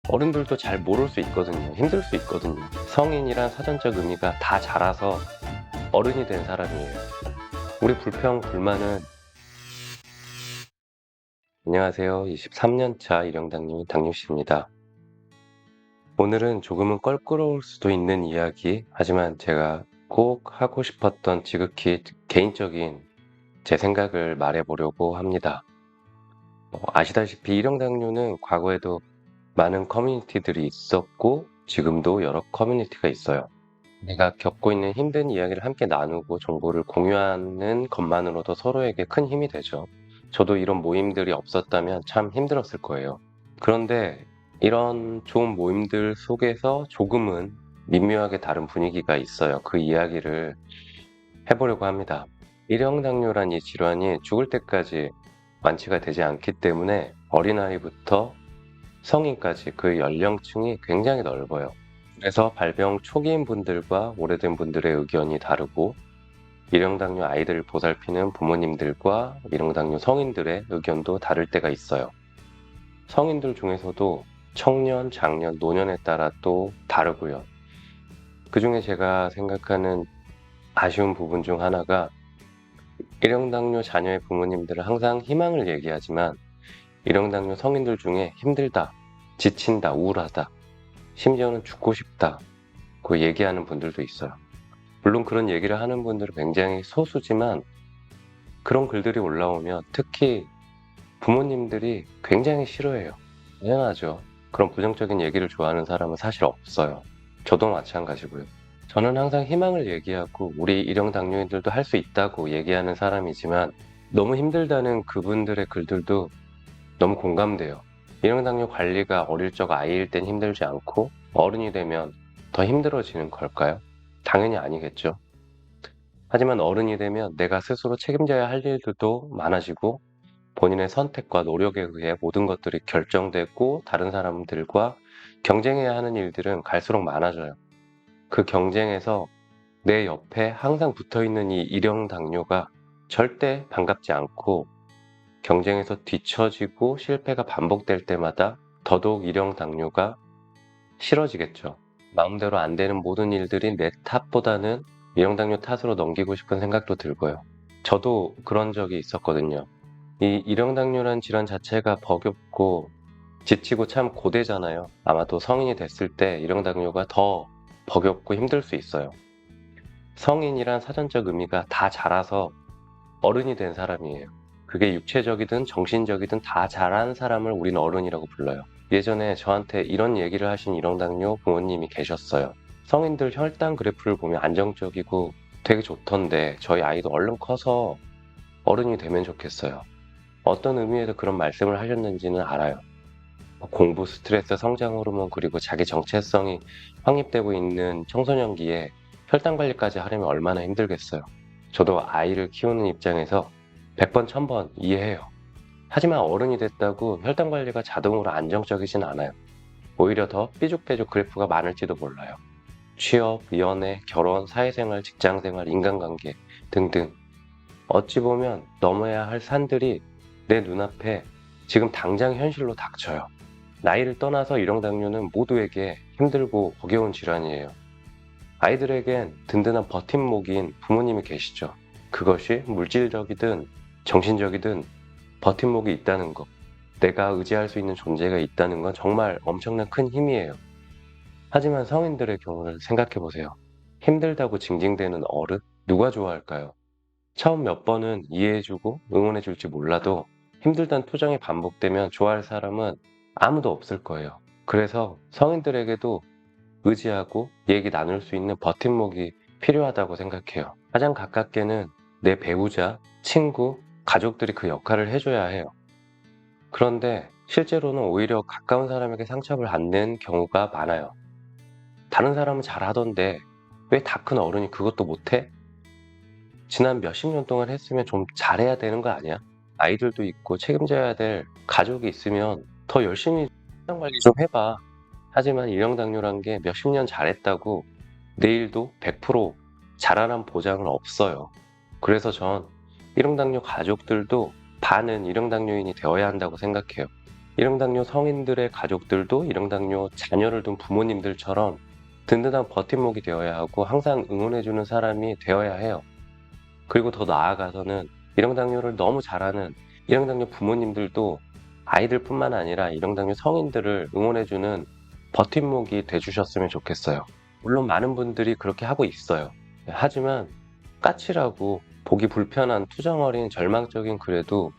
어른들도 잘 모를 수 있거든요. 힘들 수 있거든요. 성인이란 사전적 의미가 다 자라서 어른이 된 사람이에요. 우리 불평, 불만은 안녕하세요. 23년차 일용당님 당뇨씨입니다. 오늘은 조금은 껄끄러울 수도 있는 이야기, 하지만 제가 꼭 하고 싶었던 지극히 개인적인 제 생각을 말해보려고 합니다. 아시다시피 일용당뇨는 과거에도 많은 커뮤니티들이 있었고 지금도 여러 커뮤니티가 있어요. 내가 겪고 있는 힘든 이야기를 함께 나누고 정보를 공유하는 것만으로도 서로에게 큰 힘이 되죠. 저도 이런 모임들이 없었다면 참 힘들었을 거예요. 그런데 이런 좋은 모임들 속에서 조금은 미묘하게 다른 분위기가 있어요. 그 이야기를 해보려고 합니다. 일형당뇨란 이 질환이 죽을 때까지 완치가 되지 않기 때문에 어린아이부터 성인까지 그 연령층이 굉장히 넓어요. 그래서 발병 초기인 분들과 오래된 분들의 의견이 다르고 일형당뇨 아이들을 보살피는 부모님들과 일형당뇨 성인들의 의견도 다를 때가 있어요. 성인들 중에서도 청년, 장년, 노년에 따라 또 다르고요. 그 중에 제가 생각하는 아쉬운 부분 중 하나가 일형당뇨 자녀의 부모님들은 항상 희망을 얘기하지만 일형당뇨 성인들 중에 힘들다, 지친다, 우울하다, 심지어는 죽고 싶다 그 얘기하는 분들도 있어요. 물론 그런 얘기를 하는 분들은 굉장히 소수지만 그런 글들이 올라오면 특히 부모님들이 굉장히 싫어해요. 당연하죠. 그런 부정적인 얘기를 좋아하는 사람은 사실 없어요. 저도 마찬가지고요. 저는 항상 희망을 얘기하고 우리 일형 당뇨인들도 할 수 있다고 얘기하는 사람이지만 너무 힘들다는 그분들의 글들도 너무 공감돼요. 일형 당뇨 관리가 어릴 적 아이일 땐 힘들지 않고 어른이 되면 더 힘들어지는 걸까요? 당연히 아니겠죠. 하지만 어른이 되면 내가 스스로 책임져야 할 일들도 많아지고 본인의 선택과 노력에 의해 모든 것들이 결정되고 다른 사람들과 경쟁해야 하는 일들은 갈수록 많아져요. 그 경쟁에서 내 옆에 항상 붙어있는 이 일형 당뇨가 절대 반갑지 않고 경쟁에서 뒤처지고 실패가 반복될 때마다 더더욱 일형 당뇨가 싫어지겠죠. 마음대로 안 되는 모든 일들이 내 탓보다는 일형 당뇨 탓으로 넘기고 싶은 생각도 들고요. 저도 그런 적이 있었거든요. 이 일형 당뇨란 질환 자체가 버겁고 지치고 참 고되잖아요. 아마도 성인이 됐을 때 일형 당뇨가 더 버겁고 힘들 수 있어요. 성인이란 사전적 의미가 다 자라서 어른이 된 사람이에요. 그게 육체적이든 정신적이든 다 자란 사람을 우리는 어른이라고 불러요. 예전에 저한테 이런 얘기를 하신 일형당뇨 부모님이 계셨어요. 성인들 혈당 그래프를 보면 안정적이고 되게 좋던데 저희 아이도 얼른 커서 어른이 되면 좋겠어요. 어떤 의미에서 그런 말씀을 하셨는지는 알아요. 공부, 스트레스, 성장 호르몬 그리고 자기 정체성이 확립되고 있는 청소년기에 혈당 관리까지 하려면 얼마나 힘들겠어요. 저도 아이를 키우는 입장에서 100번, 1000번 이해해요. 하지만 어른이 됐다고 혈당 관리가 자동으로 안정적이진 않아요. 오히려 더 삐죽빼죽 그래프가 많을지도 몰라요. 취업, 연애, 결혼, 사회생활, 직장생활, 인간관계 등등 어찌 보면 넘어야 할 산들이 내 눈앞에 지금 당장 현실로 닥쳐요. 나이를 떠나서 일형당뇨는 모두에게 힘들고 버거운 질환이에요. 아이들에겐 든든한 버팀목인 부모님이 계시죠. 그것이 물질적이든 정신적이든 버팀목이 있다는 것, 내가 의지할 수 있는 존재가 있다는 건 정말 엄청난 큰 힘이에요. 하지만 성인들의 경우를 생각해 보세요. 힘들다고 징징대는 어른? 누가 좋아할까요? 처음 몇 번은 이해해주고 응원해줄지 몰라도 힘들다는 투정이 반복되면 좋아할 사람은 아무도 없을 거예요. 그래서 성인들에게도 의지하고 얘기 나눌 수 있는 버팀목이 필요하다고 생각해요. 가장 가깝게는 내 배우자, 친구, 가족들이 그 역할을 해줘야 해요. 그런데 실제로는 오히려 가까운 사람에게 상처를 받는 경우가 많아요. 다른 사람은 잘하던데 왜 다 큰 어른이 그것도 못해? 지난 몇십 년 동안 했으면 좀 잘해야 되는 거 아니야? 아이들도 있고 책임져야 될 가족이 있으면 더 열심히 건강 관리 좀 해봐. 하지만 일형당뇨란 게 몇십 년 잘했다고 내일도 100% 잘하란 보장은 없어요. 그래서 전 일형당뇨 가족들도 반은 일형당뇨인이 되어야 한다고 생각해요. 일형당뇨 성인들의 가족들도 일형당뇨 자녀를 둔 부모님들처럼 든든한 버팀목이 되어야 하고 항상 응원해주는 사람이 되어야 해요. 그리고 더 나아가서는 일형당뇨를 너무 잘하는 일형당뇨 부모님들도 아이들뿐만 아니라 일형당뇨 성인들을 응원해주는 버팀목이 돼주셨으면 좋겠어요. 물론 많은 분들이 그렇게 하고 있어요. 하지만 까칠하고 보기 불편한 투정어린 절망적인 글에도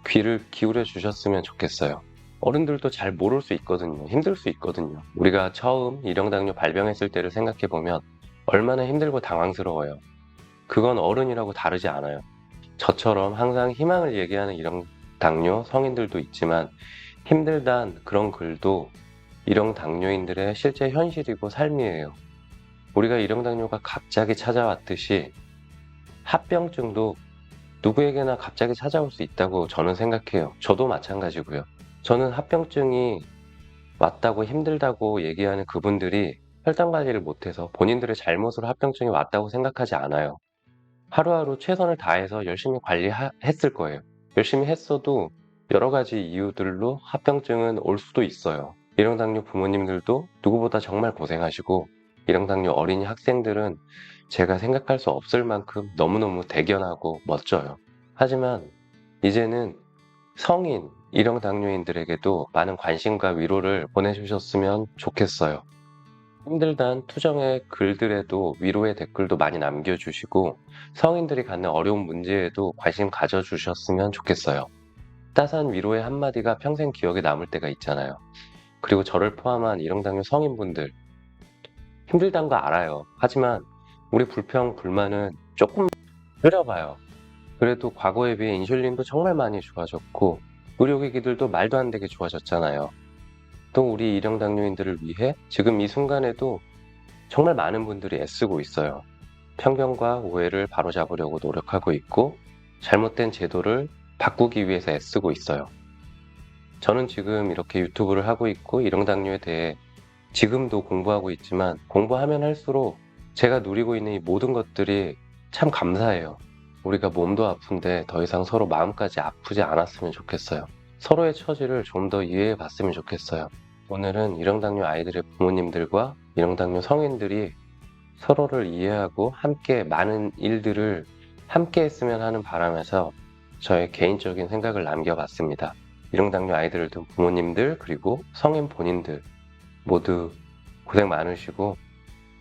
귀를 기울여 주셨으면 좋겠어요. 어른들도 잘 모를 수 있거든요. 힘들 수 있거든요. 우리가 처음 일형당뇨 발병했을 때를 생각해보면 얼마나 힘들고 당황스러워요. 그건 어른이라고 다르지 않아요. 저처럼 항상 희망을 얘기하는 일형당뇨 성인들도 있지만 힘들단 그런 글도 일형당뇨인들의 실제 현실이고 삶이에요. 우리가 일형당뇨가 갑자기 찾아왔듯이 합병증도 누구에게나 갑자기 찾아올 수 있다고 저는 생각해요. 저도 마찬가지고요. 저는 합병증이 왔다고 힘들다고 얘기하는 그분들이 혈당 관리를 못해서 본인들의 잘못으로 합병증이 왔다고 생각하지 않아요. 하루하루 최선을 다해서 열심히 관리했을 거예요. 열심히 했어도 여러 가지 이유들로 합병증은 올 수도 있어요. 일형당뇨 부모님들도 누구보다 정말 고생하시고 일형당뇨 어린이 학생들은 제가 생각할 수 없을 만큼 너무너무 대견하고 멋져요. 하지만 이제는 성인 일형당뇨인들에게도 많은 관심과 위로를 보내주셨으면 좋겠어요. 힘들단 투정의 글들에도 위로의 댓글도 많이 남겨주시고 성인들이 갖는 어려운 문제에도 관심 가져주셨으면 좋겠어요. 따스한 위로의 한마디가 평생 기억에 남을 때가 있잖아요. 그리고 저를 포함한 일형당뇨 성인분들 힘들단 거 알아요. 하지만 우리 불평, 불만은 조금 줄여봐요. 그래도 과거에 비해 인슐린도 정말 많이 좋아졌고 의료기기들도 말도 안 되게 좋아졌잖아요. 또 우리 일형당뇨인들을 위해 지금 이 순간에도 정말 많은 분들이 애쓰고 있어요. 편견과 오해를 바로잡으려고 노력하고 있고 잘못된 제도를 바꾸기 위해서 애쓰고 있어요. 저는 지금 이렇게 유튜브를 하고 있고 일형당뇨에 대해 지금도 공부하고 있지만 공부하면 할수록 제가 누리고 있는 이 모든 것들이 참 감사해요. 우리가 몸도 아픈데 더 이상 서로 마음까지 아프지 않았으면 좋겠어요. 서로의 처지를 좀 더 이해해 봤으면 좋겠어요. 오늘은 일형당뇨 아이들의 부모님들과 일형당뇨 성인들이 서로를 이해하고 함께 많은 일들을 함께 했으면 하는 바람에서 저의 개인적인 생각을 남겨봤습니다. 일형당뇨 아이들을 둔 부모님들 그리고 성인 본인들 모두 고생 많으시고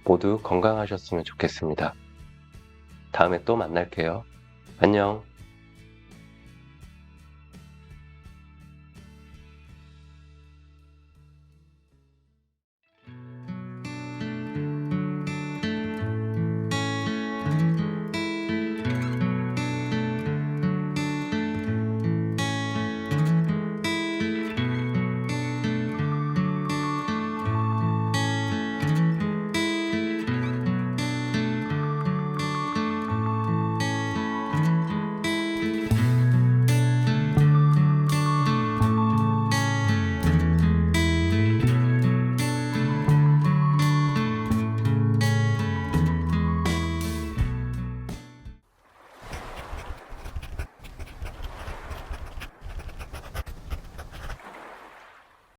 모두 건강하셨으면 좋겠습니다. 다음에 또 만날게요. 안녕.